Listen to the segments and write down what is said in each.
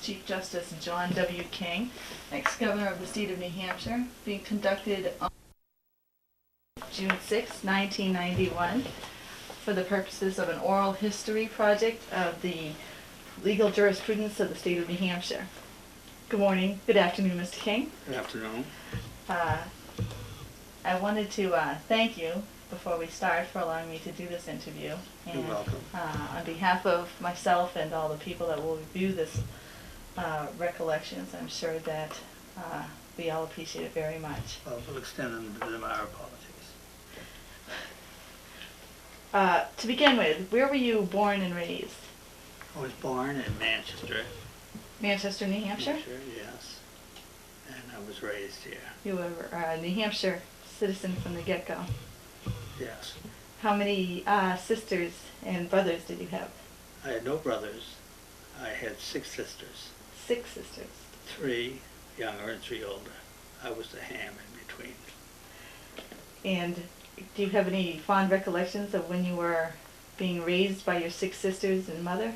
Chief Justice John W. King, ex-governor of the state of New Hampshire, being conducted on June 6, 1991, for the purposes of an oral history project of the legal jurisprudence of the state of New Hampshire. Good morning, good afternoon, Mr. King. Good afternoon. I wanted to thank you before we start for allowing me to do this interview. And, You're welcome. On behalf of myself and all the people that will review this recollections, I'm sure that we all appreciate it very much. Well, we'll extend our apologies. To begin with, where were you born and raised? I was born in Manchester. Manchester, New Hampshire? Yes. And I was raised here. You were a New Hampshire citizen from the get-go. Yes. How many sisters and brothers did you have? I had no brothers. I had 6 sisters. 6 sisters. 3 younger and 3 older. I was the ham in between. And do you have any fond recollections of when you were being raised by your 6 sisters and mother?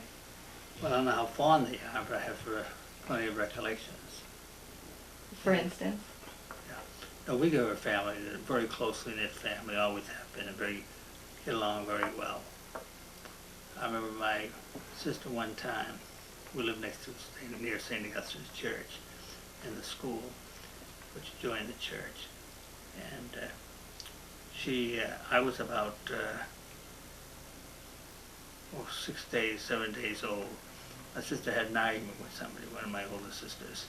Well, I don't know how fond they are, but I have plenty of recollections. For instance? No, we were a family, a very closely knit family, always have been, and get along very well. I remember my sister one time, we lived next to near St. Augustine's Church, in the school, which joined the church. And I was about 7 days old. My sister had an argument with somebody, one of my older sisters.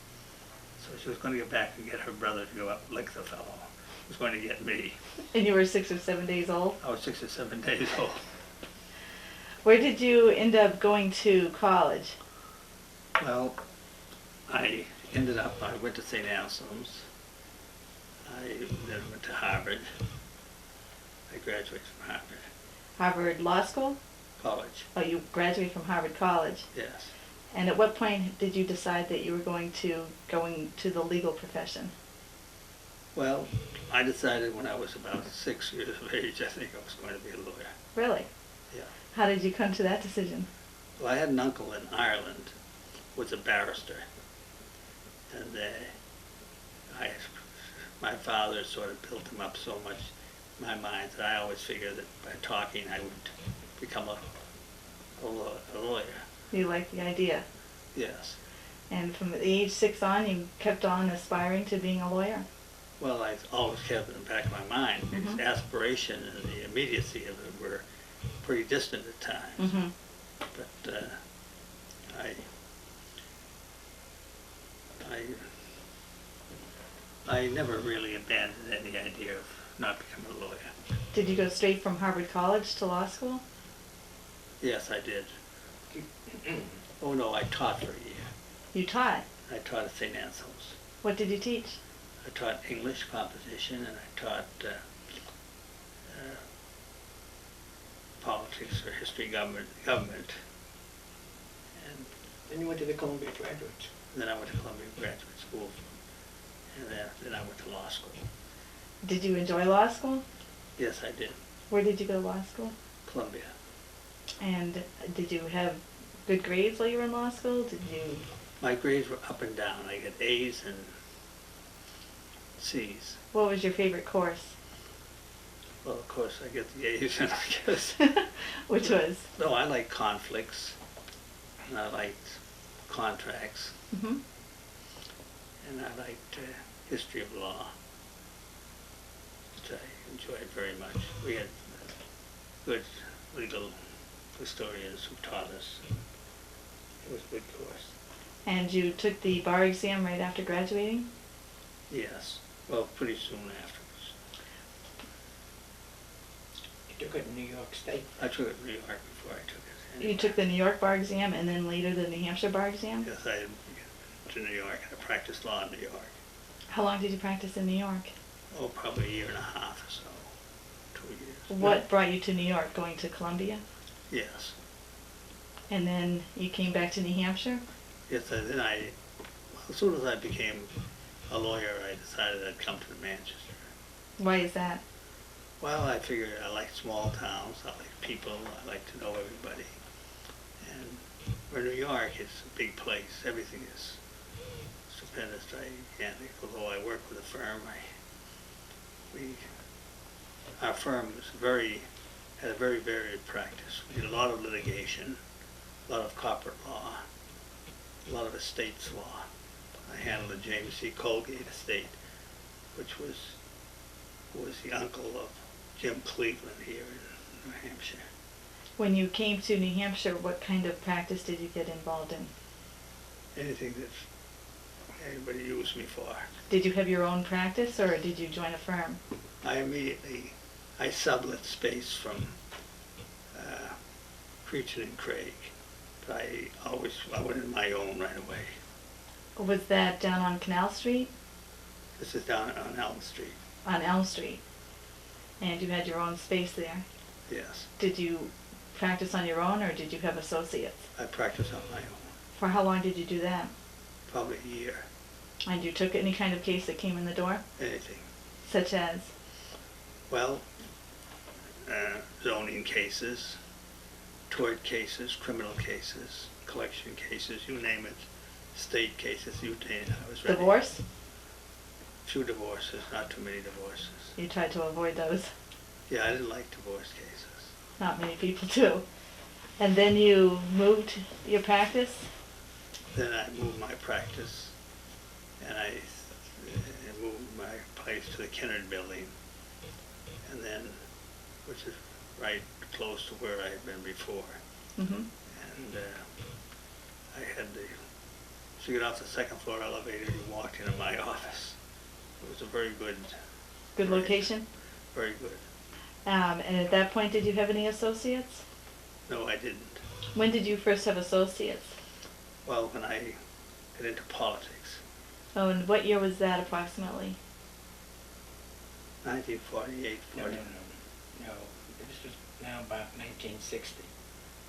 So she was going to get back and get her brother to go up and lick the fellow. He was going to get me. And you were 6 or 7 days old? I was 6 or 7 days old. Where did you end up going to college? Well, I went to St. Anselm's. I then went to Harvard. I graduated from Harvard. Harvard Law School? College. Oh, you graduated from Harvard College. Yes. And at what point did you decide that you were going to the legal profession? Well, I decided when I was about 6 years of age, I think I was going to be a lawyer. Really? Yeah. How did you come to that decision? Well, I had an uncle in Ireland who was a barrister. And my father sort of built him up so much in my mind that I always figured that by talking I would become a lawyer. You liked the idea? Yes. And from the age 6 on, you kept on aspiring to being a lawyer? Well, I always kept it in the back of my mind. Mm-hmm. The aspiration and the immediacy of it were pretty distant at times. Mm-hmm. But I never really abandoned any idea of not becoming a lawyer. Did you go straight from Harvard College to law school? Yes, I did. Oh no, I taught for a year. You taught? I taught at St. Anselm's. What did you teach? I taught English composition, and I taught politics or history, government. And Then you went to the Columbia Graduate. then I went to Columbia Graduate School, and then I went to law school. Did you enjoy law school? Yes, I did. Where did you go to law school? Columbia. And did you have good grades while you were in law school? Did you? My grades were up and down. I got A's and C's. What was your favorite course? Well, of course, I get the A's, I guess. Which was? No, I like conflicts, and I liked contracts, Mm-hmm. and I liked history of law, which I enjoyed very much. We had good legal historians who taught us. It was a good course. And you took the bar exam right after graduating? Yes. Well, pretty soon afterwards. You took it in New York State. I took it in New York before I took it. Anyway. You took the New York bar exam and then later the New Hampshire bar exam? Yes, I went to New York and I practiced law in New York. How long did you practice in New York? Oh, probably a year and a half or so. 2 years. What brought you to New York? Going to Columbia? Yes. And then you came back to New Hampshire? Yes, then as soon as I became a lawyer, I decided I'd come to Manchester. Why is that? Well, I figured I like small towns, I like people, I like to know everybody. And where New York is a big place. Everything is stupendous, gigantic. Although I work with a firm, our firm had a very varied practice. We did a lot of litigation, a lot of corporate law, a lot of estates law. I handled the James C. Colgate estate, which was the uncle of Jim Cleveland here in New Hampshire. When you came to New Hampshire, what kind of practice did you get involved in? Anything that anybody used me for. Did you have your own practice, or did you join a firm? I sublet space from Creechin and Craig, but I went in my own right away. Was that down on Canal Street? This is down on Elm Street. On Elm Street. And you had your own space there. Yes. Did you practice on your own, or did you have associates? I practiced on my own. For how long did you do that? Probably a year. And you took any kind of case that came in the door? Anything. Such as? Well, zoning cases, tort cases, criminal cases, collection cases, you name it. State cases, you name it. I was ready. Divorce? Few divorces, not too many divorces. You tried to avoid those. Yeah, I didn't like divorce cases. Not many people do. And then you moved your practice? Then I moved my practice, and I moved my place to the Kennard Building, and then, which is right close to where I had been before. Mm-hmm. And I had to get off the second floor elevator and walked into my office. It was a very good. Good location? Very good. And at that point, did you have any associates? No, I didn't. When did you first have associates? Well, when I got into politics. Oh, and what year was that approximately? 1948, No. This was now about 1960.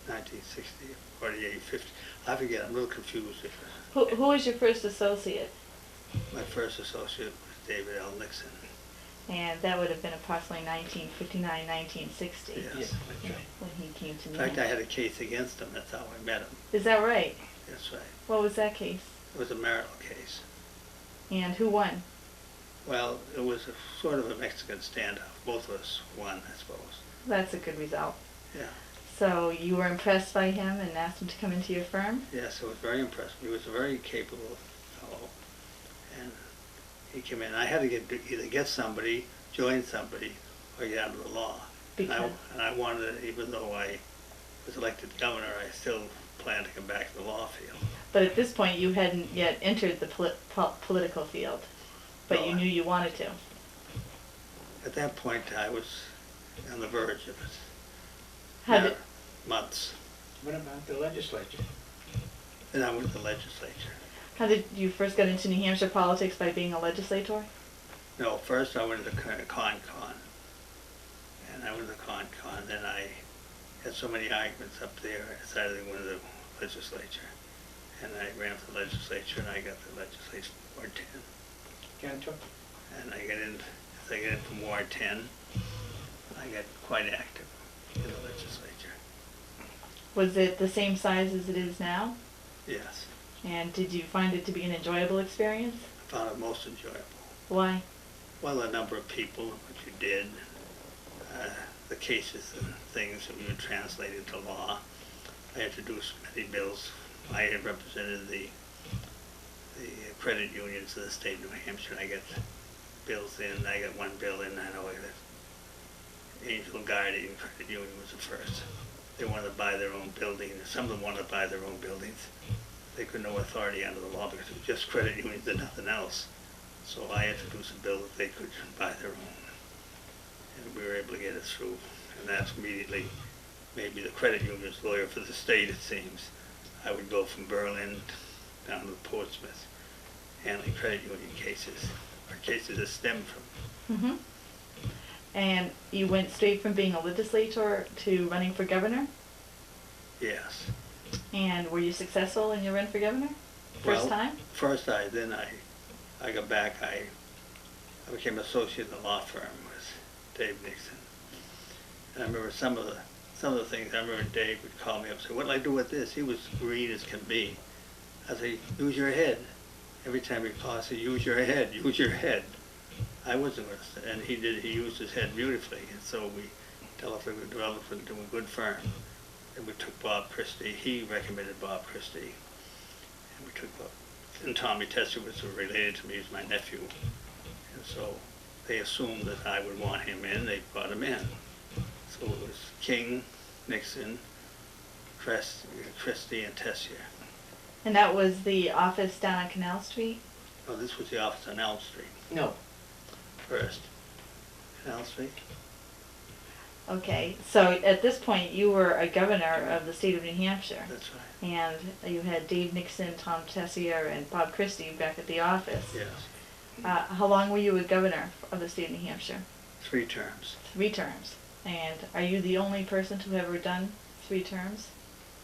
1960, 48, 50. I forget, I'm a little confused. Who was your first associate? My first associate was David L. Nixon. And that would have been approximately 1959, 1960. Yes. Yes, that's right. When he came to In me. fact, I had a case against him. That's how I met him. Is that right? That's right. What was that case? It was a marital case. And who won? Well, it was a sort of a Mexican standoff. Both of us won, I suppose. That's a good result. Yeah. So you were impressed by him and asked him to come into your firm? Yes, I was very impressed. He was a very capable fellow. And he came in. I had to either get somebody, join somebody, or get out of the law. Because? And I wanted, even though I was elected governor, I still planned to come back to the law field. But at this point, you hadn't yet entered the political field, but No, you knew you wanted to. At that point, I was on the verge of it. How did, Months. What about the legislature? Then I went to the legislature. how did you first get into New Hampshire politics, by being a legislator? No, first I went to the Con-Con. And I went to the Con-Con. Then I had so many arguments up there, I decided to go to the legislature. And I ran for the legislature, and I got the legislature from Ward 10. Cantor? And as I get in from Ward 10, I got quite active in the legislature. Was it the same size as it is now? Yes. And did you find it to be an enjoyable experience? I found it most enjoyable. Why? Well, the number of people, what you did, the cases and things that we would translate into law. I introduced many bills. I had represented the credit unions of the state of New Hampshire. I got bills in. I got one bill in. I know that Angel Guardian Credit Union was the first. They wanted to buy their own building. Some of them wanted to buy their own buildings. They could no authority under the law because it was just credit unions and nothing else. So I introduced a bill that they could buy their own. And we were able to get it through. And that's immediately maybe the credit union's lawyer for the state, it seems. I would go from Berlin down to Portsmouth, handling credit union cases, or cases that stem from. Mm-hmm. And you went straight from being a legislator to running for governor? Yes. And were you successful in your run for governor? First time? First then I got back, I became associate in the law firm with Dave Nixon. And I remember some of the some of the things, I remember Dave would call me up and say, what'll I do with this? He was green as can be. I say, use your head. Every time he called, I said, use your head, use your head. I wasn't going to, and he used his head beautifully, and so we developed into a good firm. And we took Bob Christie, he recommended Bob Christie, and we took Bob, and Tommy Tester was related to me, he was my nephew, and so they assumed that I would want him in, they brought him in. So it was King, Nixon, Christie, and Tessier. And that was the office down on Canal Street? Oh, this was the office on Elm Street. No. First. Elm Street? Okay, so at this point you were a governor of the state of New Hampshire. That's right. And you had Dave Nixon, Tom Tessier, and Bob Christie back at the office. Yes. How long were you a governor of the state of New Hampshire? 3 terms. 3 terms. And are you the only person to have ever done 3 terms?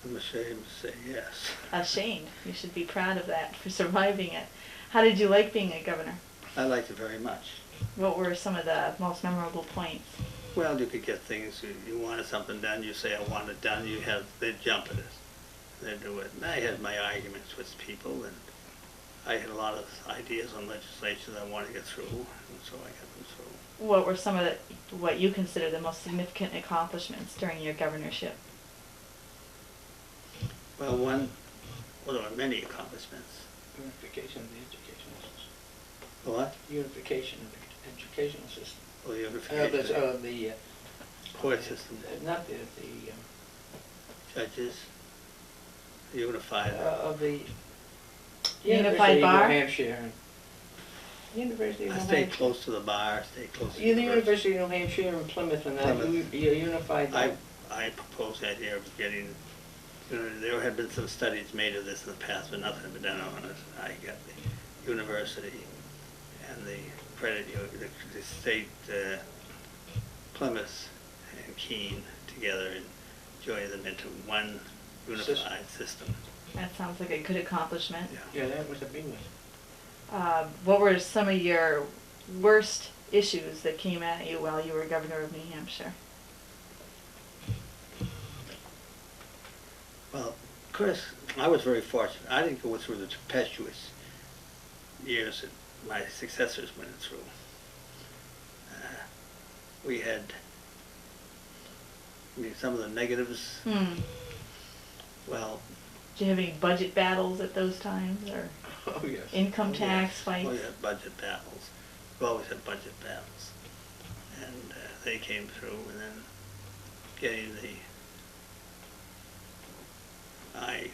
I'm ashamed to say yes. Ashamed. You should be proud of that for surviving it. How did you like being a governor? I liked it very much. What were some of the most memorable points? Well, you could get things, you wanted something done, you say, I want it done, they'd jump at it. They'd do it. And I had my arguments with people, and I had a lot of ideas on legislation that I wanted to get through, and so I got them through. What were some of what you consider the most significant accomplishments during your governorship? Well, there were many accomplishments. Unification of the educational system. What? Unification of the educational system. Well, the unification. Court system. Not the Judges. Unified. of the Unified University Bar? of New Hampshire. University of I New stayed Hampshire. close to the bar, stayed close to The the University of New Hampshire in Plymouth, and that Plymouth. you unified that. I proposed the idea of getting, there had been some studies made of this in the past, but nothing had been done on it. I got the university and the credit, the state, Plymouth and Keene together and joined them into one unified system. That sounds like a good accomplishment. Yeah, that was a big one. What were some of your worst issues that came at you while you were governor of New Hampshire? Well, Chris, I was very fortunate. I didn't go through the tempestuous years that my successors went through. We had, some of the negatives. Well, Did you have any budget battles at those times, or Oh, yes. income tax fights? we had budget battles. We always had budget battles. And they came through, and then getting I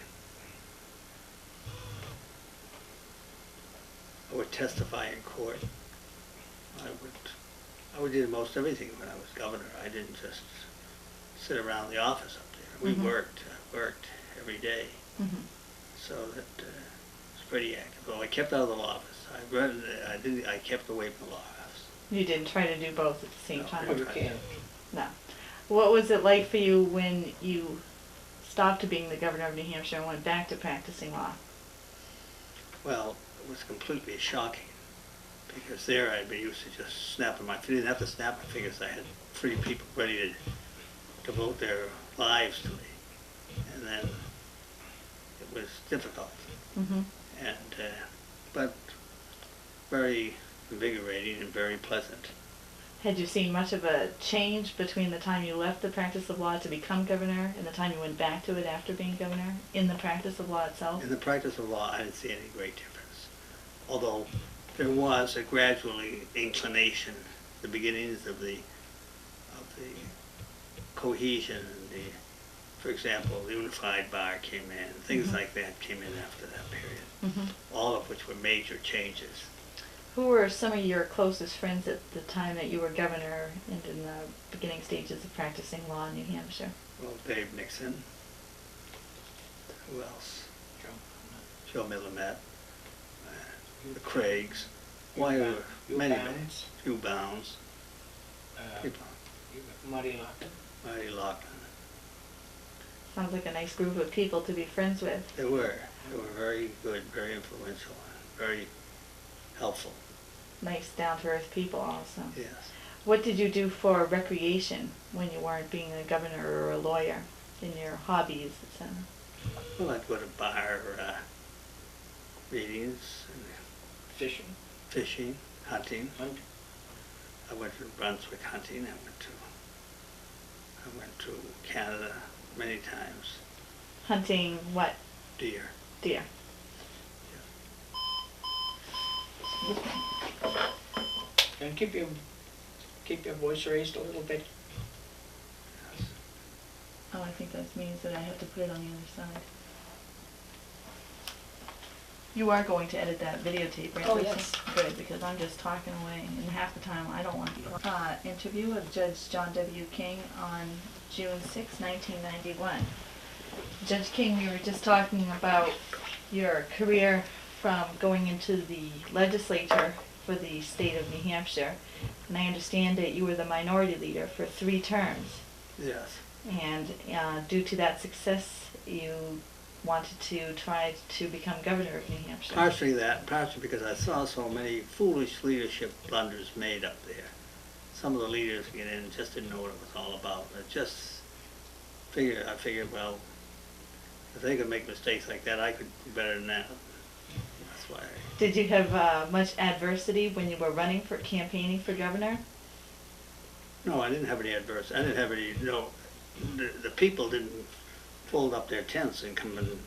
would testify in court. I would do most everything when I was governor. I didn't just sit around the office up there. We Mhm. worked every day. Mhm. So that it's pretty active. Well, I kept out of the law office. I kept away from the law office. You didn't try to do both at the same No. time? Oh, you can. No. What was it like for you when you stopped being the governor of New Hampshire and went back to practicing law? Well, it was completely shocking because there I'd be used to just snapping my, didn't have to snap my fingers. I had 3 people ready to devote their lives to me. And then it was difficult. Mm-hmm. And but very invigorating and very pleasant. Had you seen much of a change between the time you left the practice of law to become governor and the time you went back to it after being governor in the practice of law itself? In the practice of law, I didn't see any great difference. Although there was a gradually inclination, the beginnings of the cohesion and for example, the unified bar came in, things Mhm. like that came in after that period, Mm-hmm. all of which were major changes. Who were some of your closest friends at the time that you were governor and in the beginning stages of practicing law in New Hampshire? Well, Dave Nixon. Who else? Joe Millimet. The Craigs. Why Hugh were Bounds. Hugh many, Bounds. Hugh Bounds. People. Marty Lockton. Marty Lockton. Sounds like a nice group of people to be friends with. They were very good, very influential, very helpful. Nice down-to-earth people also. Yes. What did you do for recreation when you weren't being a governor or a lawyer in your hobbies, etc.? Well, I'd go to bar meetings, and Fishing, fishing, hunting. hunting. I went to Brunswick hunting. I went to Canada many times. Hunting what? Deer. Deer. And keep your voice raised a little bit. Yes. Oh, I think that means that I have to put it on the other side. You are going to edit that videotape, right? Oh, Lisa? yes. Good, because I'm just talking away, and half the time I don't want to. Interview of Judge John W. King on June 6, 1991. Judge King, we were just talking about your career from going into the legislature for the state of New Hampshire, and I understand that you were the minority leader for 3 terms. Yes. And due to that success, you wanted to try to become governor of New Hampshire. Partially that, partially because I saw so many foolish leadership blunders made up there. Some of the leaders get in and just didn't know what it was all about. I figured, well, if they could make mistakes like that, I could do better than that. That's why. Did you have much adversity when you were running for campaigning for governor? No, I didn't have any adversity. I didn't have any, the people didn't fold up their tents and come and,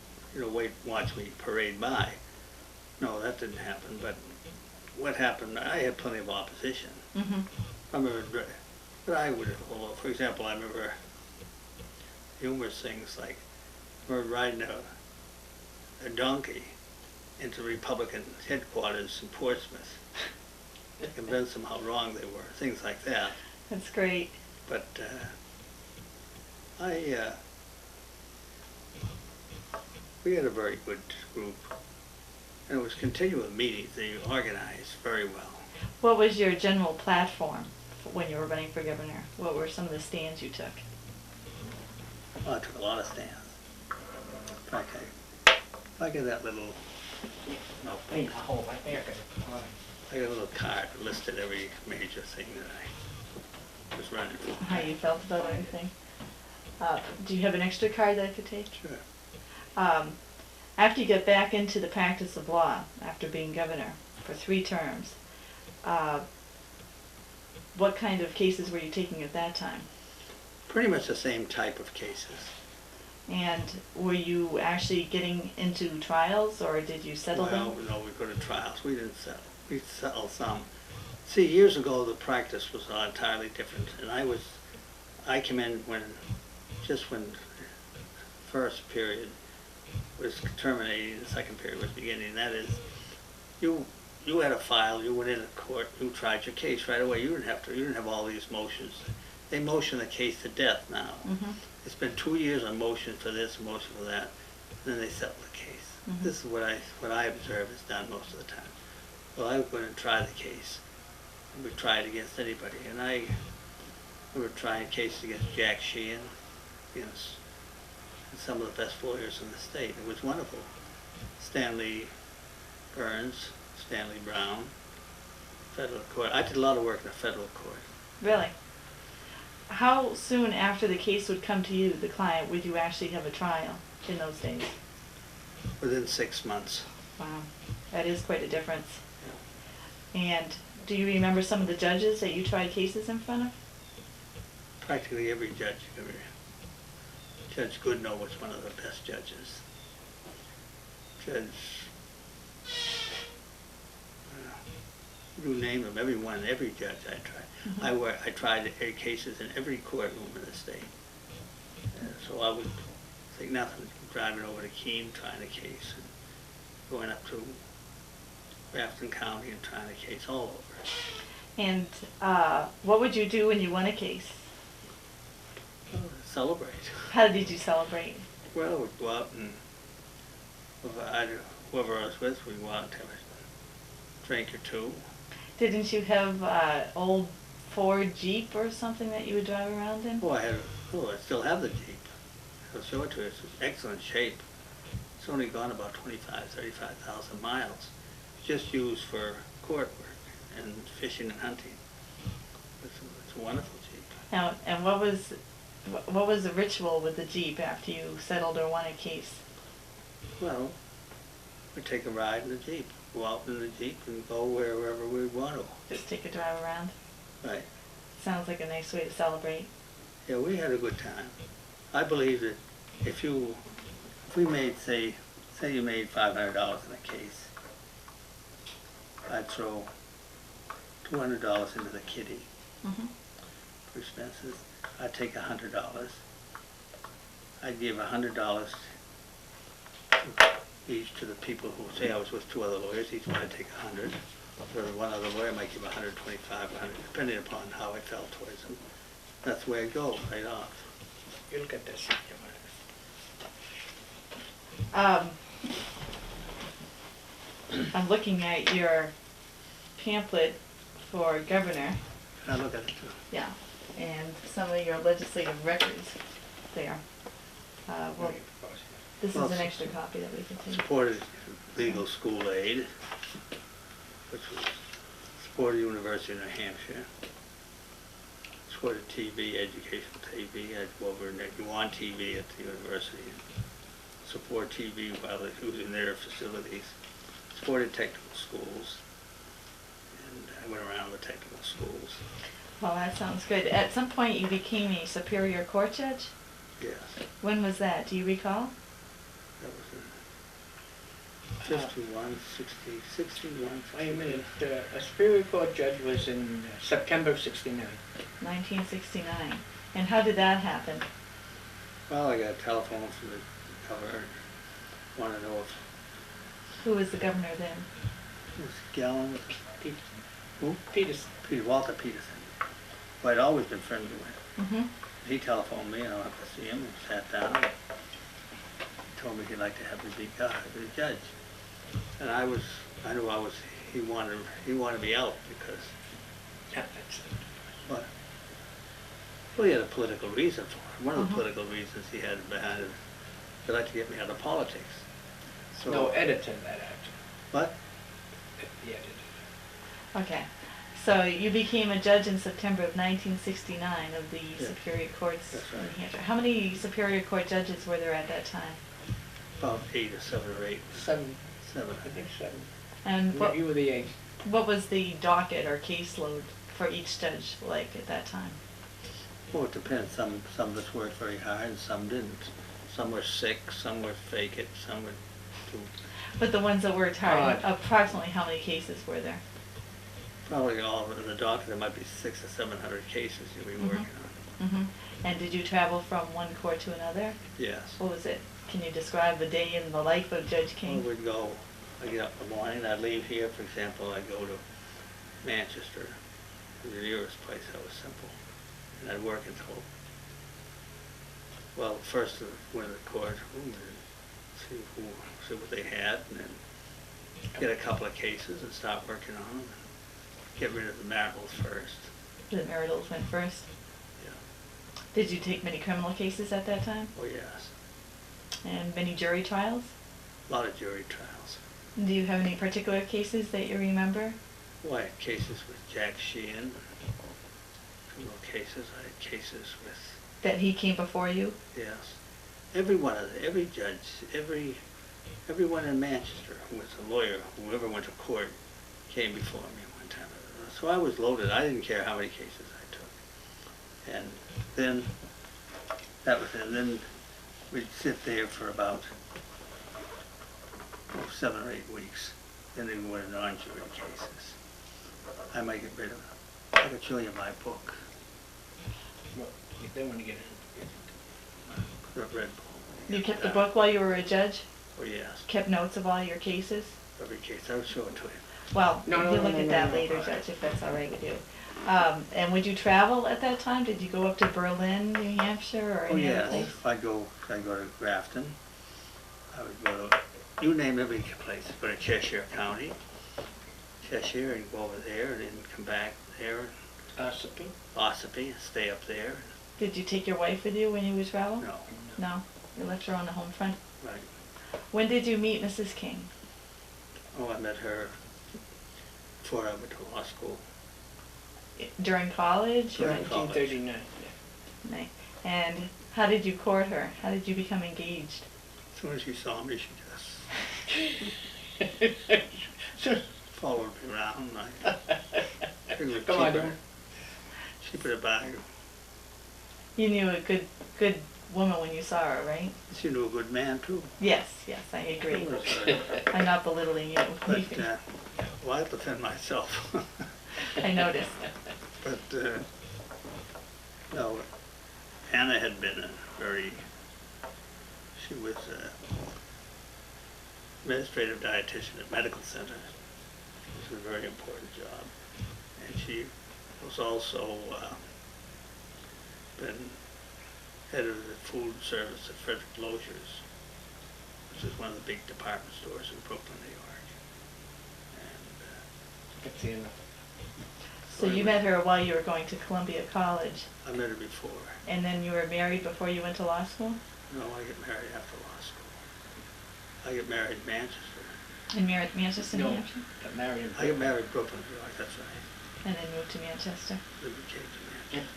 watch me parade by. No, that didn't happen. But what happened, I had plenty of opposition. Mm-hmm. I remember, for example, I remember humorous things like, I remember riding a donkey into Republican headquarters in Portsmouth to convince them how wrong they were, things like that. That's great. But we had a very good group, and it was continual meetings. They organized very well. What was your general platform when you were running for governor? What were some of the stands you took? Well, I took a lot of stands. In fact, I got that little, Hey, hold right there. I got a little card that listed every major thing that I was running for. How you felt about everything? Do you have an extra card that I could take? Sure. After you get back into the practice of law, after being governor for 3 terms, what kind of cases were you taking at that time? Pretty much the same type of cases. And were you actually getting into trials, or did you settle them? Well, no, we go to trials. We didn't settle. We settled some. See, years ago, the practice was entirely different, and I came in when the first period was terminating, the second period was beginning. That is, you had a file, you went into court, you tried your case right away. You didn't have all these motions. They motion the case to death now. Mm-hmm. It's been 2 years on motion for this, motion for that, and then they settle the case. Mm-hmm. This is what I observe is done most of the time. Well, I was going to try the case. We try it against anybody, and we were trying cases against Jack Sheehan, against some of the best lawyers in the state. It was wonderful. Stanley Burns, Stanley Brown, federal court. I did a lot of work in the federal court. Really? How soon after the case would come to you, the client, would you actually have a trial in those days? Within 6 months. Wow, that is quite a difference. And do you remember some of the judges that you tried cases in front of? Practically every judge. Judge Goodnow was one of the best judges. You name them, every judge I tried. Mm-hmm. I tried cases in every courtroom in the state. So I would think nothing, driving over to Keene, trying a case, and going up to Grafton County and trying a case all over. And what would you do when you won a case? Celebrate. How did you celebrate? Well, we'd go out and whoever I was with, we'd go out and have a drink or two. Didn't you have old Ford Jeep or something that you would drive around in? I still have the Jeep. I'll show it to you. It's in excellent shape. It's only gone about 35,000 miles. It's just used for court work and fishing and hunting. With some wonderful Jeep. Now, and what was the ritual with the Jeep after you settled or won a case? Well, we take a ride in the Jeep, go out in the Jeep and go wherever we want to. Just take a drive around? Right. Sounds like a nice way to celebrate. Yeah, we had a good time. I believe that if we made, say you made $500 in a case, I'd throw $200 into the kitty Mm-hmm. for expenses. I'd take $100. I'd give $100 each to the people who, say I was with two other lawyers, each one would take 100. Or one other lawyer might give 125, 100, depending upon how I felt towards them. That's the way it goes, right off. You'll get this. I'm looking at your pamphlet for governor. I look at it too. Yeah, and some of your legislative records there. Well, this is an extra copy that we can take. Supported legal school aid, which was supported University of New Hampshire. Supported TV, educational TV. I'd go over and go on TV at the university and support TV while using their facilities. Supported technical schools, and I went around the technical schools. Well, that sounds good. At some point, you became a Superior Court judge? Yes, When was that? Do you recall? that was in 51, 60, 61. Wait a minute, a Superior Court judge was in September of '69. 1969. And how did that happen? Well, I got a telephone from the governor, wanted to know if Who was the governor then? it was Gallon, Peterson. who? Peterson. Walter Peterson, who I'd always been friendly with. Mm-hmm. He telephoned me and I went to see him and sat down. He told me he'd like to have me be judge. And I knew he wanted me out because, Yeah, that's it. but, well, he had a political reason for it. One of the Mhm. political reasons he had behind it, he'd like to get me out of politics. So, No editor that actor. but, The editor. Okay. So you became a judge in September of 1969 of the Yeah. Superior Courts That's in right. New Hampshire. How many Superior Court judges were there at that time? about 8 or 7 or 8. 7, 7. I think 7. And You were the 8th. what was the docket or caseload for each judge like at that time? Well, it depends. Some of us worked very hard and some didn't. Some were sick, some were fake it, some were too. But the ones that worked hard, Odd. approximately how many cases were there? Probably all in the docket, there might be 600 or 700 cases you'll be working on. Mm-hmm. And did you travel from one court to another? Yes. What was it? Can you describe the day in the life of Judge Well, King? we'd go, I get up in the morning, I'd leave here, for example, I'd go to Manchester, the nearest place that was simple, and I'd work until, well, first went to the courtroom and see what they had, and then get a couple of cases and start working on them. Get rid of the maritals first. The maritals went first. Yeah. Did you take many criminal cases at that time? Oh, yes. And many jury trials? A lot of jury trials. Do you have any particular cases that you remember? Well, I had cases with Jack Sheehan, criminal cases. I had cases with, That he came before you? yes, every judge, everyone in Manchester who was a lawyer, whoever went to court, came before me one time. So I was loaded. I didn't care how many cases I took. And then, that was it. And then we'd sit there for about 7 or 8 weeks. Then they went into non-jury cases. I might get rid of them. I could show you my book, Well, you don't want to get the Red Bull. You kept the book while you were a judge? Oh, yes. Kept notes of all your cases? Every case. I would show it to you. Well, No, no, we'll no, look no, at no, that no. later, Judge, if that's all right with you. And would you travel at that time? Did you go up to Berlin, New Hampshire, or Oh, any other yes. place? I'd go to Grafton. I would go to, you name every place. Go to Cheshire County, Cheshire, and go over there, and then come back there, Ossipee? Ossipee, and stay up there. Did you take your wife with you when you would travel? No, No? You left her on the home front? right. When did you meet Mrs. King? Oh, I met her before I went to law school. during college? or- During college. 1939, Nice. And how did you court her? How did you become engaged? As soon as she saw me, she yeah. just followed me around. I figured Come on, Dawn. cheaper to buy. You knew a good woman when you saw her, right? She knew a good man too. Yes, I agree. It was, I'm not belittling you. but, well, I defend myself. I noticed. But, no, Anna had been she was administrative dietitian at medical center. It was a very important job. And she was also been head of the food service at Frederick Loziers, which is one of the big department stores in Brooklyn, New York. And That's the end. So you met her while you were going to Columbia College, I met her before. and then you were married before you went to law school? No, I get married after law school. I get married in Manchester. In Manchester, New No, Hampshire? got married in I get married in Brooklyn, New York, that's right. And then moved to Manchester. Then we came to Manchester.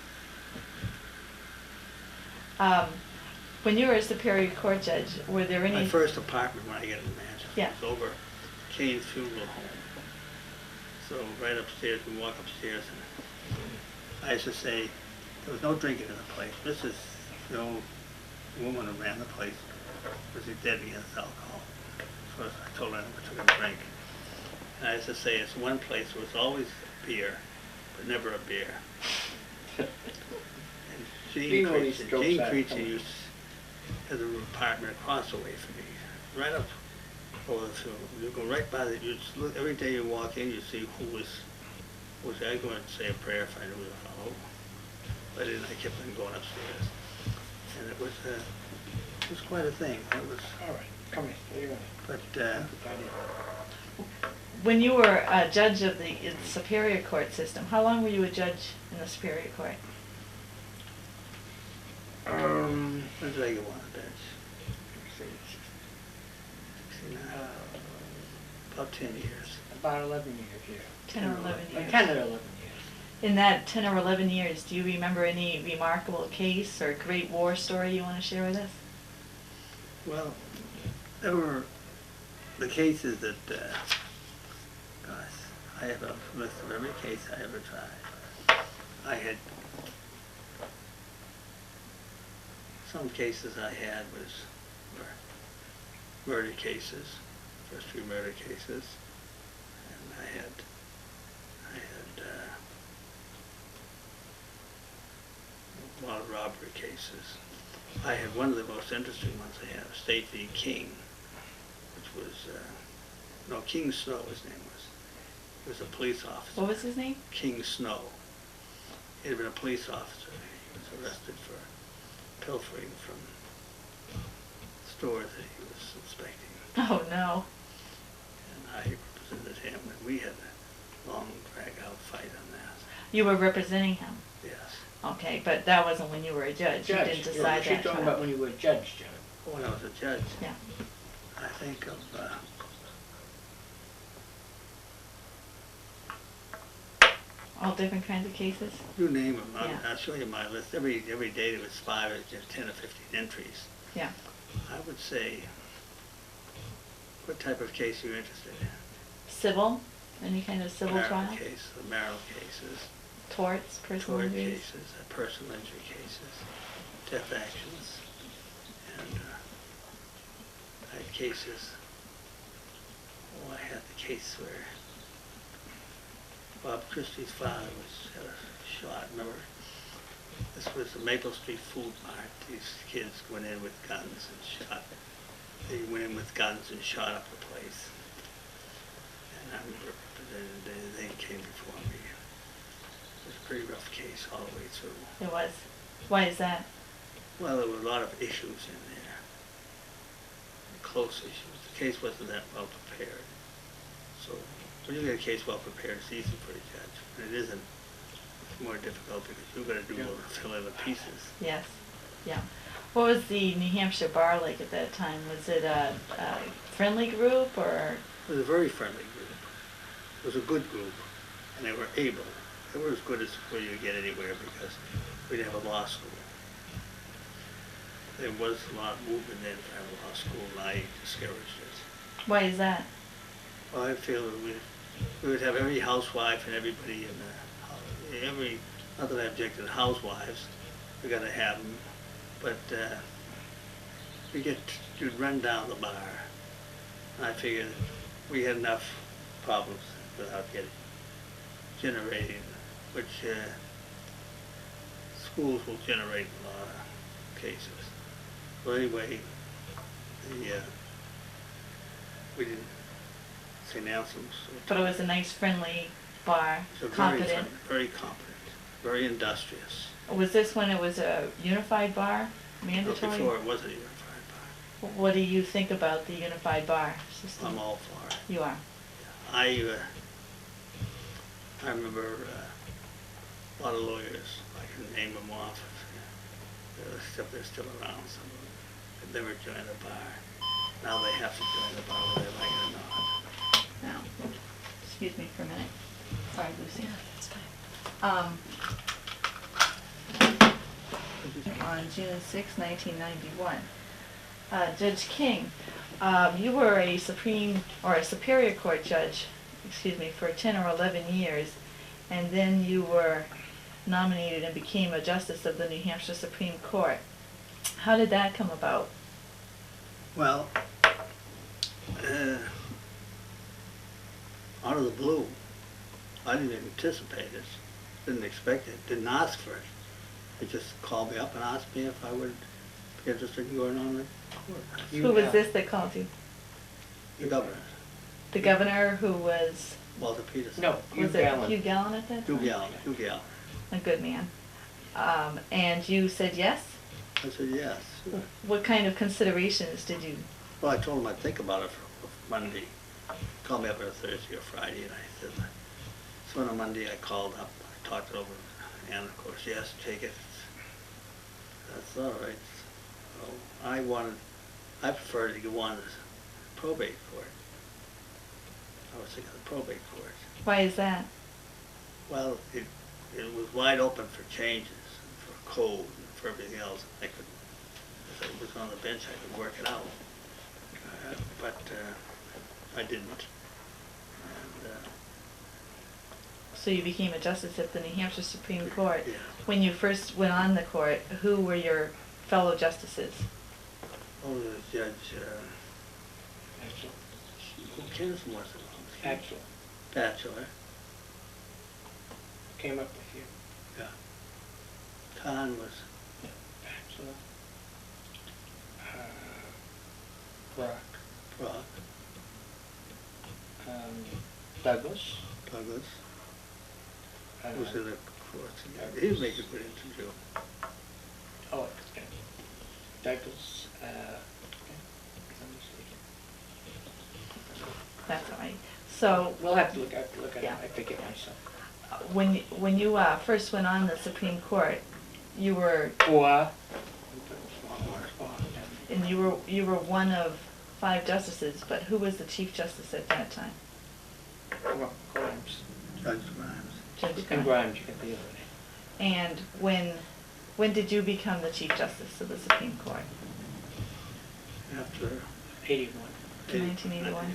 When you were a Superior Court judge, were there any... My first apartment when I get into Manchester Yeah. was over Kane's Funeral Home. So right upstairs, we walk upstairs, and I used to say, there was no drinking in the place. Mrs. The old woman who ran the place was dead against alcohol. So I told her I never took a drink. And I used to say, it's one place where it's always beer, but never a beer. And Being Jane always Creasy, strokes Jane that Creasy coming. had an apartment across the way from me, right up over the field. You go right by the, you just look, every day you walk in, you see who was I go and say a prayer if I knew the fellow. But I didn't, I kept on going upstairs. And it was quite a thing. It was, All right, come here. What do you want? but, When you were a judge of the Superior Court system, how long were you a judge in the Superior Court? when did I get on the bench? 69, about 10 years. About 11 years, yeah. 10 or 11 years. 10 or 11 years. In that 10 or 11 years, do you remember any remarkable case or great war story you want to share with us? Well, there were the cases that, gosh, I have a list of every case I ever tried. I had, some cases I had were murder cases, first few murder cases, and I had a lot of robbery cases. I had one of the most interesting ones I had, State v. King, which was, no, King Snow, his name was. He was a police officer. What was his name? King Snow. He had been a police officer. He was arrested for pilfering from stores that he was inspecting. Oh, no. And I represented him, and we had a long, drag-out fight on that. You were representing him? Yes. Okay, but that wasn't when you were a judge. You didn't Judge, decide she's that talking trial. about when you were a judge, John. When I was a judge, Yeah. I think of, All different kinds of cases? you name them. Yeah. I'll show you my list. Every day there was 5 or 10 or 15 entries. Yeah. I would say, what type of case are you interested in? Civil? Any kind of civil Marital trial? case, the marital cases, Torts, personal tort injuries? cases, personal injury cases, death actions, and I had cases. Oh, I had the case where Bob Christie's father had a shot. Remember, this was the Maple Street Food Mart. These kids went in with guns and shot. They went in with guns and shot up the place. And I remember they came before me. It was a pretty rough case all the way through. It was. Why is that? Well, there were a lot of issues in there, close issues. The case wasn't that well prepared. So when you get a case well prepared, it's easy for a judge. When it isn't, it's more difficult because you've got to do all the fill in the pieces. Yes. Yeah. What was the New Hampshire bar like at that time? Was it a friendly group or? It was a very friendly group. It was a good group, and they were able. they were as good as where you get anywhere because we'd have a law school. There was a lot of movement in to have a law school, and I discouraged it. Why is that? Well, I feel that we would have every housewife and everybody in the, not that I object to the housewives, we gotta have them, but, you'd run down the bar. And I figured we had enough problems without generating, which, schools will generate in a lot of cases. So anyway, we didn't, St. Anselm's. But it was a nice, friendly bar, So competent. very competent, very industrious. Was this when it was a unified bar, Not mandatory? before it was a unified What do you think about the unified bar system? bar. I'm all for it. You are. I remember a lot of lawyers, I can name them off, they're still around, some of them, had never joined a bar. Now they have to join the bar whether they like it or not. Now, excuse me for a minute. Sorry, Lucy. That's fine. On June 6, 1991. Judge King, you were a Superior Court judge, for 10 or 11 years, and then you were nominated and became a justice of the New Hampshire Supreme Court. How did that come about? Well, out of the blue, I didn't anticipate it, didn't expect it, didn't ask for it. They just called me up and asked me if I would be interested in going on the court. Who was this that called you? The governor, The governor who was Walter Peterson. No, Hugh was it Gallen. Hugh Gallen at that time? Hugh Gallen. A good man. And you said yes? I said, yes. What kind of considerations did you? Well, I told him I'd think about it for Monday. Call me up on a Thursday or Friday, and I said, so on a Monday I called up, I talked it over, and of course, yes, take it. That's all right. So I preferred to go on the probate court. I was thinking of the probate court. Why is that? Well, it was wide open for changes, and for code, and for everything else. I could, as I was on the bench, I could work it out. But I didn't. And, So you became a justice at the New Hampshire Supreme Court. yeah. When you first went on the court, who were your fellow justices? Oh, the judge, Axel. who Kinsman was it? Axel Bachelor, came up with you. yeah. Khan was, Axel. Brock. Brock, Douglas. Douglas, was in the courts. Douglas. He'd make a good interview. Oh, okay. Douglas, let me see. That's all right. So We'll have to look at it, Yeah. I forget myself. when you first went on the Supreme Court, you were you were one of 5 justices, but who was the Chief Justice at that time? Grimes. Judge Grimes. Judge And Grimes. Grimes, you got the other name. And when did you become the Chief Justice of the Supreme Court? After 81. 1981.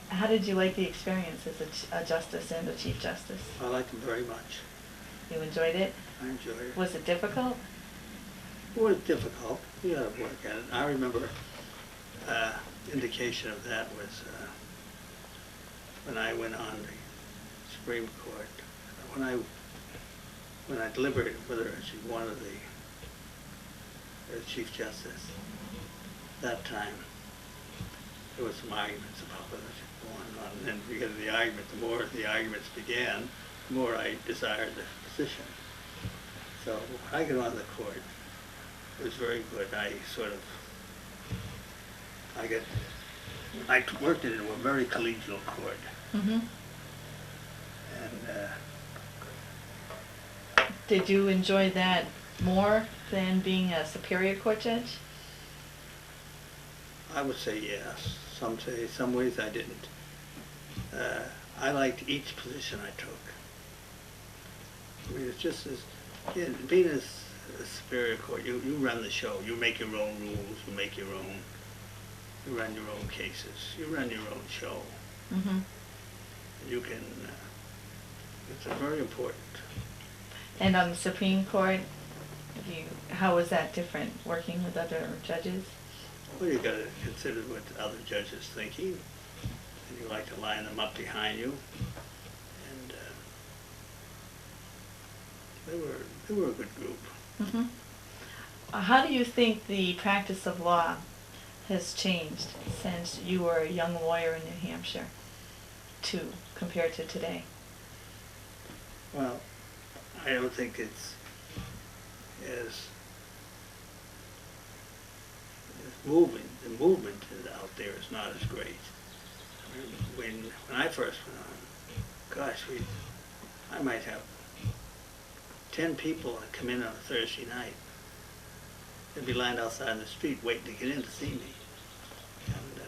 How did you like the experience as a justice and a Chief Justice? I liked him very much. You enjoyed it? I enjoyed it. Was it difficult? It was difficult. You had to work at it. I remember indication of that was when I went on the Supreme Court. When I deliberated whether I should one of the Chief Justice, that time there was some arguments about whether I should go on. And then because of the argument, the more the arguments began, the more I desired the position. So when I got on the court, it was very good. I worked in a very collegial court, Mm-hmm. and Did you enjoy that more than being a Superior Court judge? I would say yes. Some ways I didn't. I liked each position I took. I mean, it's just as, yeah, being a superior court, you run the show. You make your own rules, you run your own cases, you run your own show. Mm-hmm. You can, it's very important. And on the Supreme Court, how was that different, working with other judges? Well, you gotta consider what the other judges thinking, and you like to line them up behind you. And they were a good group. Mm-hmm. How do you think the practice of law has changed since you were a young lawyer in New Hampshire compared to today? Well, I don't think it's as moving. The movement out there is not as great. I mean, when I first went on, gosh, I might have 10 people that come in on a Thursday night. They'd be lined outside in the street waiting to get in to see me. And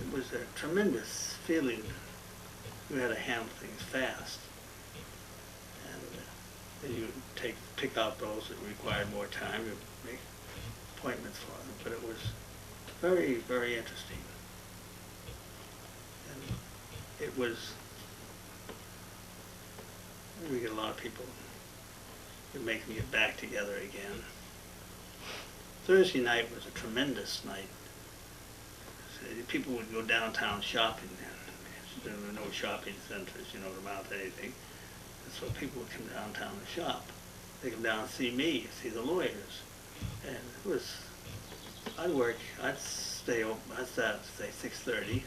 it was a tremendous feeling. You had to handle things fast. And then you pick out those that required more time. You make appointments for them. But it was very, very interesting. And it was, we get a lot of people making it back together again. Thursday night was a tremendous night. So people would go downtown shopping then. There were no shopping centers, to mount anything. And so people would come downtown to shop. They come down and see me, see the lawyers. And it was, I'd stay open, I'd start at say 6:30,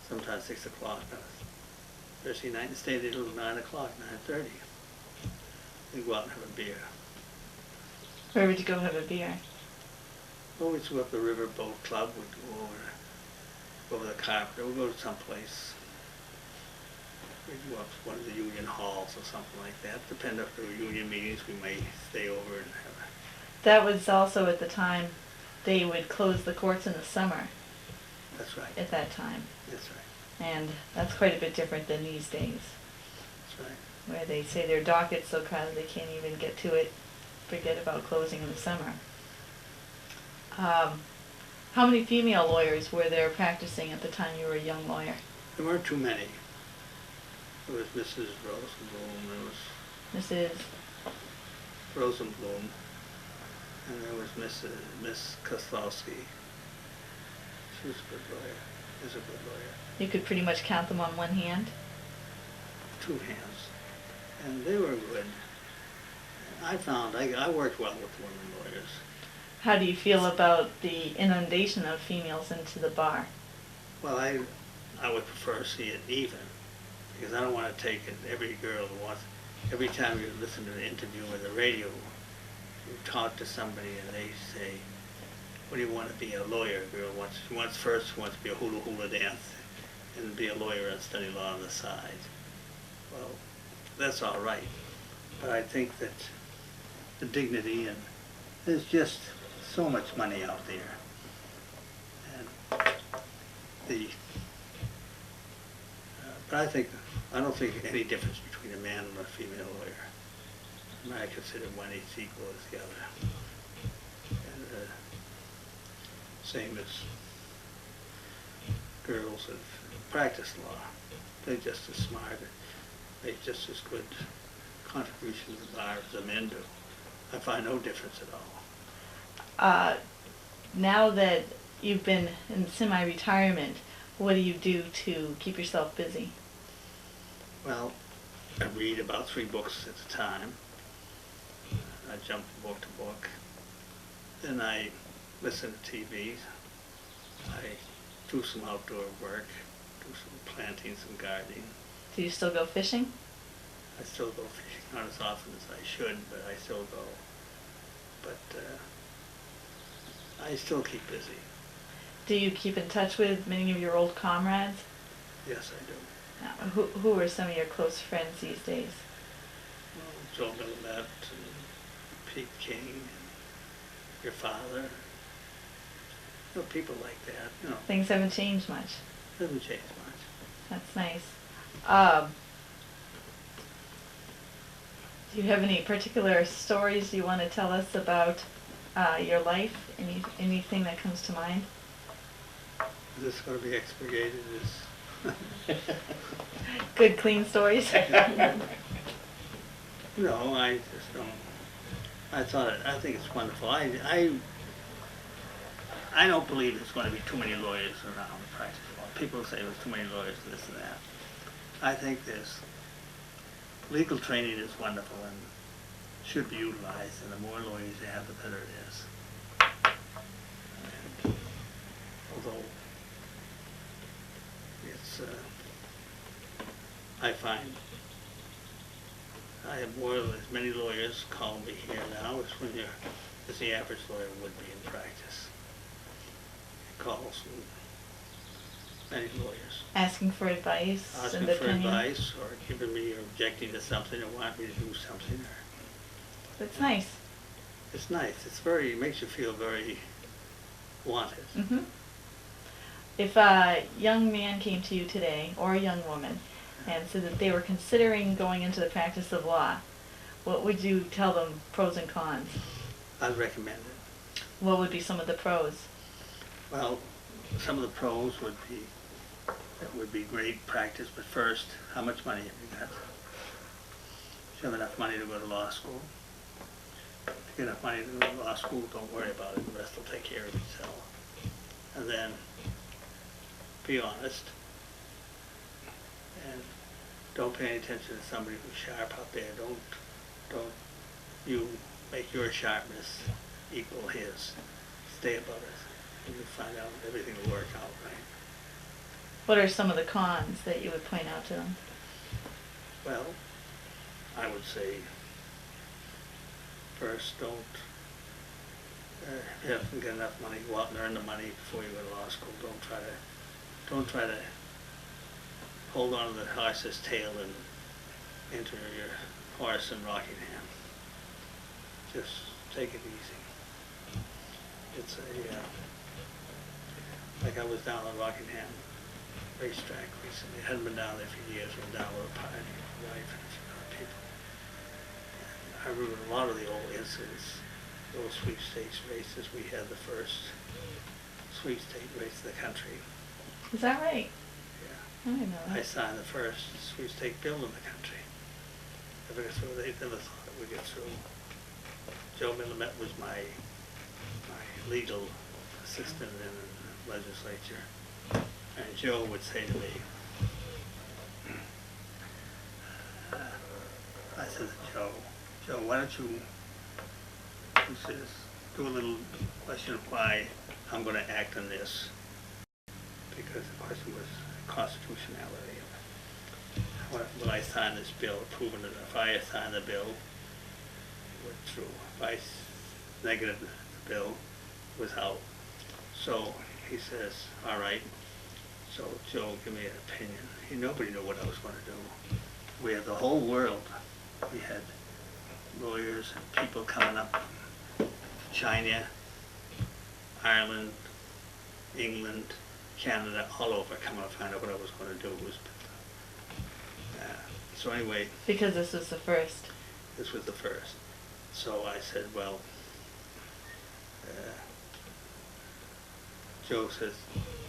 sometimes 6 o'clock on Thursday night, and stay there till 9 o'clock, 9:30. We'd go out and have a beer. Where would you go have a beer? Well, we'd go up the Riverboat Club, we'd go over the Carpenter, we'd go to someplace. We'd go up to one of the union halls or something like that. Depending if there were union meetings, we may stay over and have That was also at the time they would close the courts in the summer. That's right. At that time. That's right. And that's quite a bit different than these days, That's right. where they say their docket's so crowded they can't even get to it. Forget about closing in the summer. How many female lawyers were there practicing at the time you were a young lawyer? There weren't too many. There was Mrs. Rosenblum, there was Mrs. Rosenblum, and there was Miss Koslowski. She was a good lawyer. Is a good lawyer. You could pretty much count them on one hand? 2 hands. And they were good. I found I worked well with women lawyers. How do you feel about the inundation of females into the bar? Well, I would prefer to see it even, because I don't want to take it every girl who wants, every time you listen to an interview on the radio, you talk to somebody and they say, what do you want to be? A lawyer? A girl wants to be a hula hula dance and be a lawyer and study law on the side. Well, that's all right. But I think that the dignity, and there's just so much money out there. And but I don't think any difference between a man and a female lawyer. I mean, I consider one as equal as the other. And same as girls that practice law. They're just as smart, make just as good contribution to the bar as the men do. I find no difference at all. Now that you've been in semi-retirement, what do you do to keep yourself busy? Well, I read about 3 books at a time. I jump from book to book. Then I listen to TV. I do some outdoor work, do some planting, some gardening. Do you still go fishing? I still go fishing, not as often as I should, but I still go. But I still keep busy. Do you keep in touch with many of your old comrades? Yes, I do. Who are some of your close friends these days? Well, Joe Millett and Pete King and your father. People like that, Things haven't changed much. Doesn't change much. That's nice. Do you have any particular stories you want to tell us about your life? Anything that comes to mind? Is this going to be expurgated as... Good, clean stories? No, I just don't. I think it's wonderful. I don't believe there's going to be too many lawyers around the practice law. People say there's too many lawyers, this and that. I think this legal training is wonderful and should be utilized, and the more lawyers you have, the better it is. And although it's, I find I have as many lawyers call me here now as the average lawyer would be in practice. It calls from many lawyers. Asking for advice Asking and for opinion? advice, or giving me, or objecting to something, or want me to do something. That's nice. It's nice. It makes you feel very wanted. Mm-hmm. If a young man came to you today, or a young woman, and said that they were considering going into the practice of law, what would you tell them, pros and cons? I'd recommend it. What would be some of the pros? Well, some of the pros would be, it would be great practice, but first, how much money have you got? If you have enough money to go to law school, if you get enough money to go to law school, don't worry about it, the rest will take care of itself. And then, be honest, and don't pay any attention to somebody who's sharp out there. Don't you make your sharpness equal his. Stay above it, and you'll find out everything will work out right. What are some of the cons that you would point out to them? Well, I would say, first, if you haven't got enough money, go out and earn the money before you go to law school. Don't try to hold on to the horse's tail and enter your horse in Rockingham. Just take it easy. It's like I was down on Rockingham racetrack recently. I hadn't been down there for years. I was down with a party, my wife and a few other people. And I remember a lot of the old incidents, the old sweepstakes races. We had the first sweepstakes race in the country. Is that right? Yeah. I didn't know I that. signed the first sweepstake bill in the country. They never thought it would get through. Joe Millamette was my legal assistant in the legislature. And Joe would say to me, I said to Joe, why don't you, he says, do a little question of why I'm going to act on this. Because the question was constitutionality. Will I sign this bill, approving it? If I sign the bill, it went through. If I negative the bill, it was out. So he says, all right. So Joe, give me an opinion. Nobody knew what I was going to do. We had the whole world. We had lawyers and people coming up from China, Ireland, England, Canada, all over, coming to find out what I was going to do. So anyway. Because this was the first. This was the first. So I said, well, Joe says,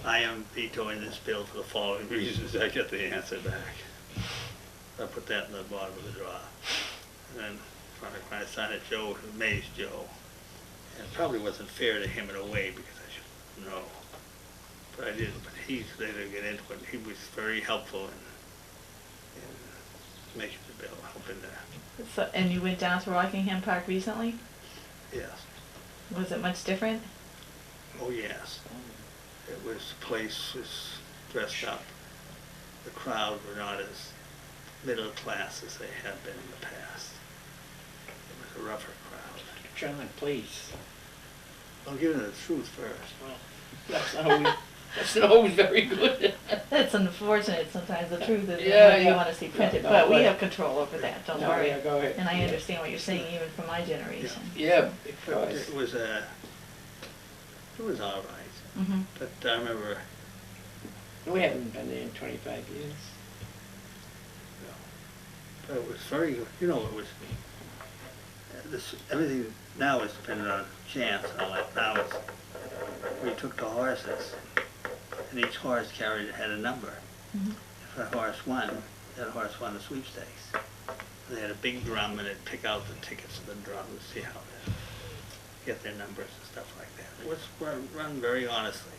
I am vetoing this bill for the following reasons. I get the answer back. I put that in the bottom of the drawer. And then when I signed it, Joe, it amazed Joe. And it probably wasn't fair to him in a way because I should know. But I didn't. But he later get into it. He was very helpful in making the bill, helping that. So, and you went down to Rockingham Park recently? Yes. Was it much different? Oh, yes. It was, the place was dressed up. The crowd were not as middle class as they had been in the past. It was a rougher crowd. John, please. I'll give you the truth first. Well, that's not always very good. That's unfortunate. Sometimes the truth is Yeah, what you yeah. want to see printed, No, but we but- have control over that. Don't No, worry. yeah, go ahead. And I Yeah. understand what you're saying, even from my generation. Yeah, because It was all right. Mm-hmm. But I remember, we haven't been there in 25 years. but it was very, it was everything now is dependent on chance and all that. Now it's, we took the horses, and each horse had a number. Mhm. If a horse won, that horse won the sweepstakes. They had a big drum, and they'd pick out the tickets of the drum and see how they get their numbers and stuff like that. It was run very honestly.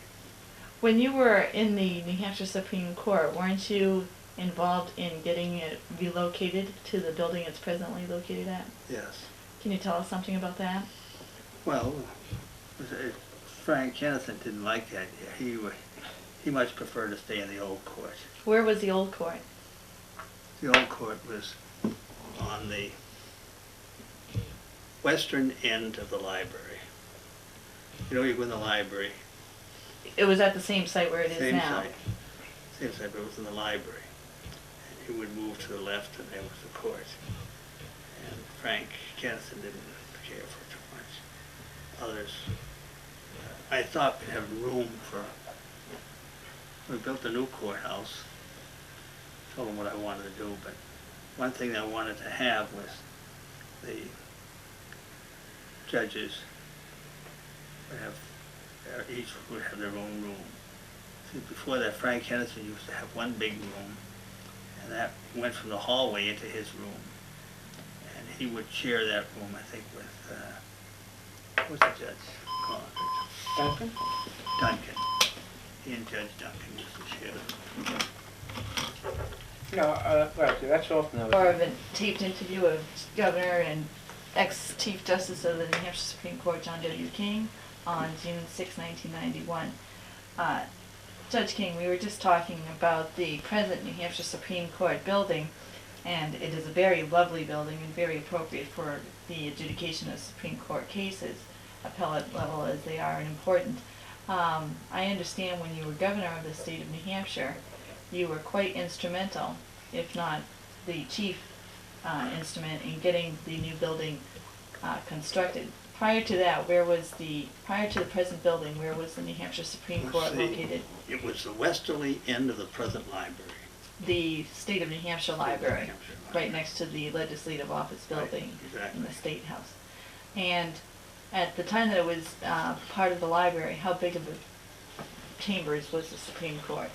When you were in the New Hampshire Supreme Court, weren't you involved in getting it relocated to the building it's presently located at? Yes. Can you tell us something about that? Well, Frank Kennison didn't like the idea. He much preferred to stay in the old court. Where was the old court? The old court was on the western end of the library. You know, you go in the library. It was at the same site where it is now. Same site, but it was in the library. And you would move to the left, and there was the court. And Frank Kennison didn't care for it too much. Others, I thought we'd have room for. We built a new courthouse. Told them what I wanted to do, but one thing I wanted to have was the judges would have, each would have their own room. See, before that, Frank Kennison used to have one big room, and that went from the hallway into his room. And he would share that room, I think, with, what's the judge called? Duncan? Duncan. He and Judge Duncan used to share the room. No, right, that's often those. Or of a taped interview of Governor and ex-Chief Justice of the New Hampshire Supreme Court, John W. King, on June 6, 1991. Judge King, we were just talking about the present New Hampshire Supreme Court building, and it is a very lovely building and very appropriate for the adjudication of Supreme Court cases, appellate level as they are and important. I understand when you were governor of the state of New Hampshire, you were quite instrumental, if not the chief instrument, in getting the new building constructed. Prior to that, prior to the present building, where was the New Hampshire Supreme Court located? It was the westerly end of the present library. The State of New Hampshire Library, New Hampshire Library. right next to the Legislative Office building Exactly. in the State House. And at the time that it was part of the library, how big of a chambers was the Supreme Court?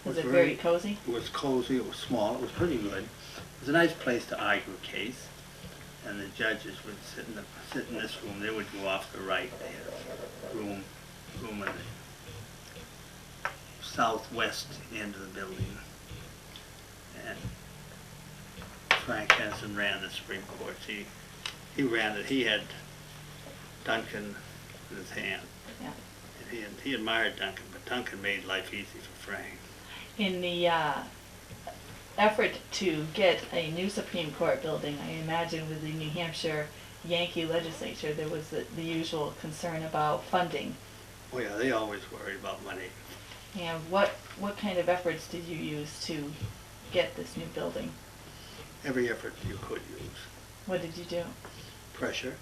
Was it very cozy? It was cozy, it was small, it was pretty good. It was a nice place to argue a case, and the judges would sit in this room. They would go off to the right. They had a room in the southwest end of the building. And Frank Kennison ran the Supreme Court. He ran it. He had Duncan in his hand. Yeah. And he admired Duncan, but Duncan made life easy for Frank. In the effort to get a new Supreme Court building, I imagine with the New Hampshire Yankee legislature, there was the usual concern about funding. Oh yeah, they always worried about money. And what kind of efforts did you use to get this new building? Every effort you could use. What did you do? Pressure.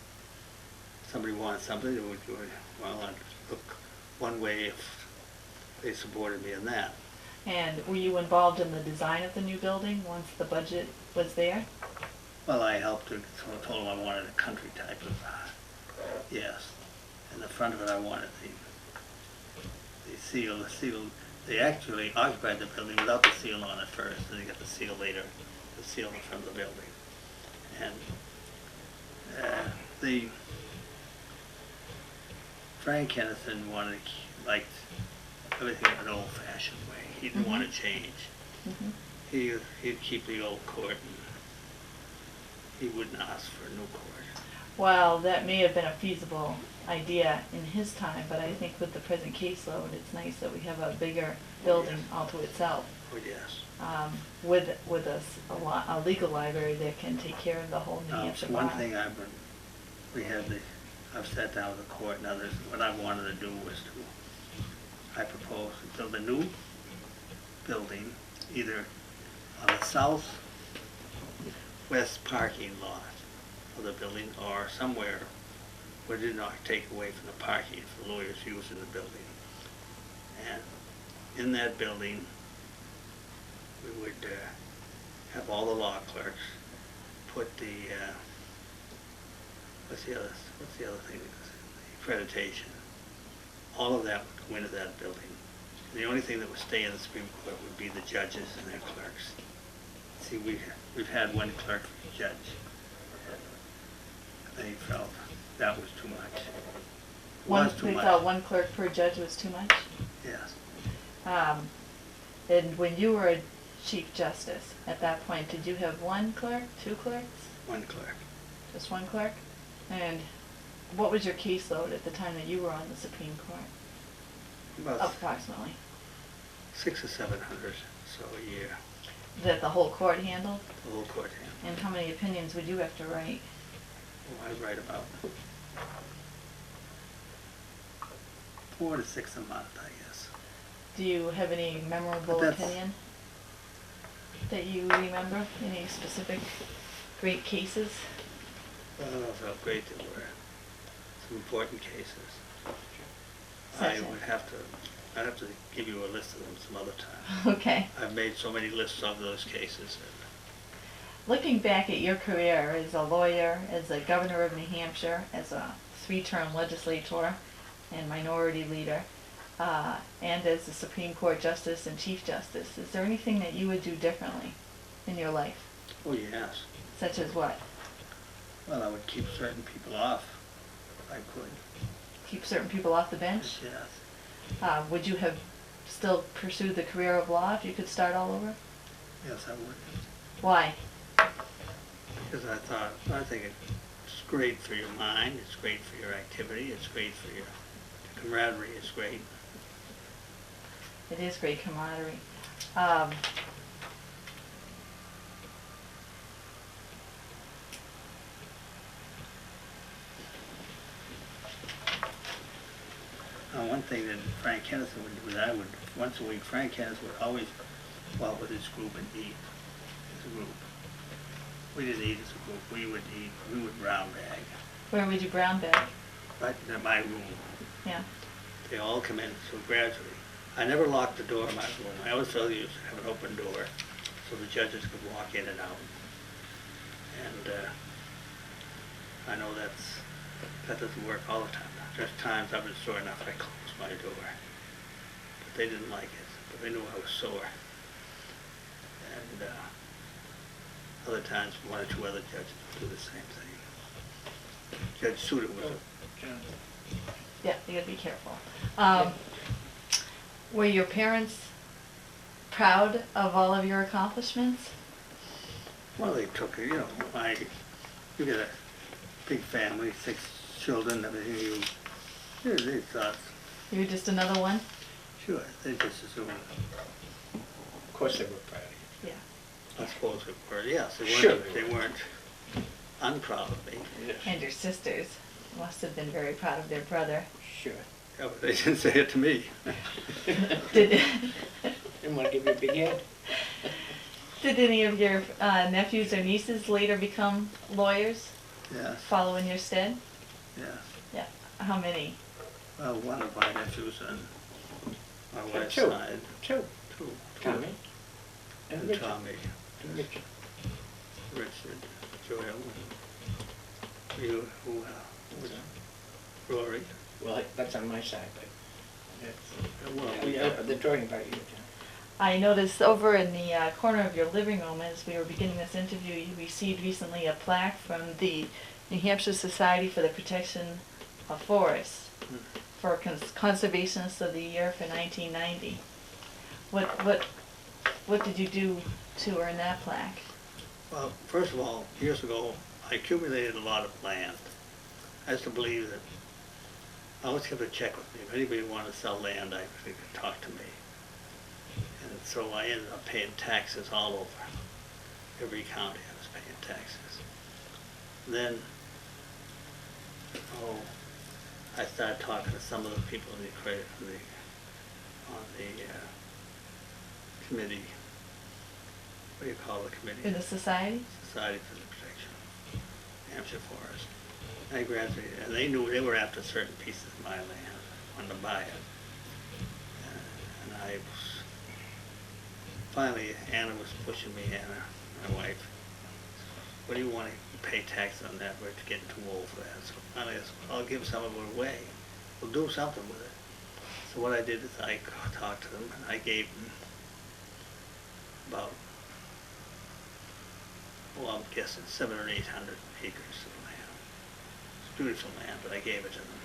Somebody wanted something, they would go, well, I'd look one way if they supported me in that. And were you involved in the design of the new building once the budget was there? Well, I helped to, told them I wanted a country type of, yes. In the front of it, I wanted the seal. They actually occupied the building without the seal on it first, and they got the seal later, the seal in front of the building. And Frank Kennison liked everything in an old-fashioned way. He didn't want to change. Mm-hmm. He'd keep the old court, and he wouldn't ask for a new court. Well, that may have been a feasible idea in his time, but I think with the present caseload, it's nice that we have a bigger building all to itself. Oh, yes. With a legal library that can take care of the whole New Hampshire bar. One thing I've sat down with the court and others, what I wanted to do was I proposed to build a new building either on the southwest parking lot of the building or somewhere where it did not take away from the parking for lawyers use in the building. And in that building, we would have all the law clerks put the what's the other thing? Accreditation. All of that would go into that building. The only thing that would stay in the Supreme Court would be the judges and their clerks. See, we've had one clerk for each judge. They felt that was too much. They felt one clerk per judge was too much? Yes. And when you were a Chief Justice, at that point, did you have one clerk, two clerks? One clerk. Just one clerk? And what was your caseload at the time that you were on the Supreme Court? About Approximately. 600 or 700 so a year. That the whole court handled? The whole court handled. And how many opinions would you have to write? Oh, I write about 4 to 6 a month, I guess. Do you have any memorable opinion that you remember? Any specific great cases? I don't know how great they were. Some important cases. I'd have to give you a list of them some other time. Okay. I've made so many lists of those cases. Looking back at your career as a lawyer, as a governor of New Hampshire, as a 3-term legislator and minority leader, and as a Supreme Court Justice and Chief Justice, is there anything that you would do differently in your life? Oh, yes. Such as what? Well, I would keep certain people off if I could. Keep certain people off the bench? Yes. Would you have still pursued the career of law if you could start all over? Yes, I would. Why? Because I think it's great for your mind, it's great for your activity, it's great for your camaraderie, it's great. It is great camaraderie. One thing that Frank Kennison would do is once a week, Frank Kennison would always go out with his group and eat as a group. We didn't eat as a group, we would brown bag. Where would you brown bag? Right in my room. Yeah. They all come in so gradually. I never locked the door of my room. I always felt you should have an open door so the judges could walk in and out. And I know that doesn't work all the time. There's times I've been sore enough I closed my door. But they didn't like it. But they knew I was sore. And other times 1 or 2 other judges would do the same thing. Judge Suter was Yeah, you gotta be careful. Were your parents proud of all of your accomplishments? well, they took it, you get a big family, 6 children, everything they thought, You were just another one? sure, they just assumed, Of course they were proud of you. Yeah. I suppose they were, yes, Sure they weren't unproud of me. Yes. And your sisters must have been very proud of their brother. Sure. Yeah, but they didn't say it to me. Did Didn't want to give you a big head. Did any of your nephews or nieces later become lawyers, Yes, follow in your stead? yes. Yeah. How many? Well, one of my nephews on my wife's Two. side. Two. Two. Tommy. And Richard. Tommy. And Richard. Richard, Joel. You, who was Rory. Well, that's on my side, but Well, they're talking about you, John. I noticed over in the corner of your living room as we were beginning this interview, you received recently a plaque from the New Hampshire Society for the Protection of Forests for Conservationists of the Year for 1990. What did you do to earn that plaque? Well, first of all, years ago, I accumulated a lot of land. I used to believe that I always kept a check with me. If anybody wanted to sell land, they could talk to me. And so I ended up paying taxes all over. Every county I was paying taxes. Then, I started talking to some of the people on the committee. What do you call the committee? In the society? Society for the Protection of Hampshire Forest. I graduated, and they knew they were after certain pieces of my land, wanted to buy it. And I was, finally, Anna was pushing me, my wife, what do you want to pay tax on that, we're getting too old for that. So finally, I said, I'll give some of it away. We'll do something with it. So what I did is I talked to them, and I gave them about, well, I'm guessing 700 or 800 acres of land. It's beautiful land, but I gave it to them.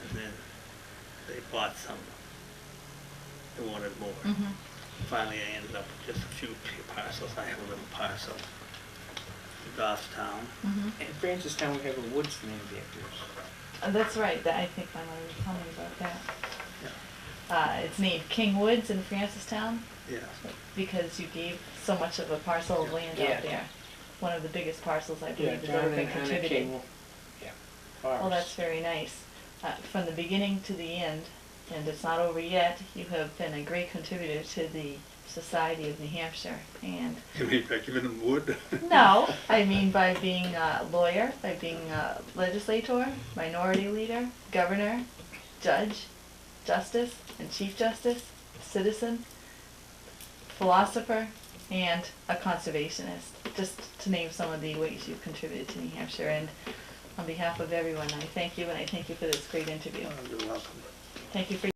And then they bought some. They wanted more. Mhm. Finally, I ended up with just a few parcels. I have a little parcel in Goffstown. Mhm. In Francistown, we have a woods named after us. That's right. I think my mother was telling me about that. Yeah. It's named King Woods in Francistown Yeah. because you gave so much of a parcel of land Yeah. out there. One of the biggest parcels, I Yeah, believe, has John ever and been Hannah contributed. King. Yeah. Well, that's Farms. very nice. From the beginning to the end, and it's not over yet, you have been a great contributor to the Society of New Hampshire. And You mean by giving them wood? no, I mean by being a lawyer, by being a legislator, minority leader, governor, judge, justice, and chief justice, citizen, philosopher, and a conservationist, just to name some of the ways you've contributed to New Hampshire. And on behalf of everyone, I thank you, and I thank you for this great interview. Oh, you're welcome. Thank you for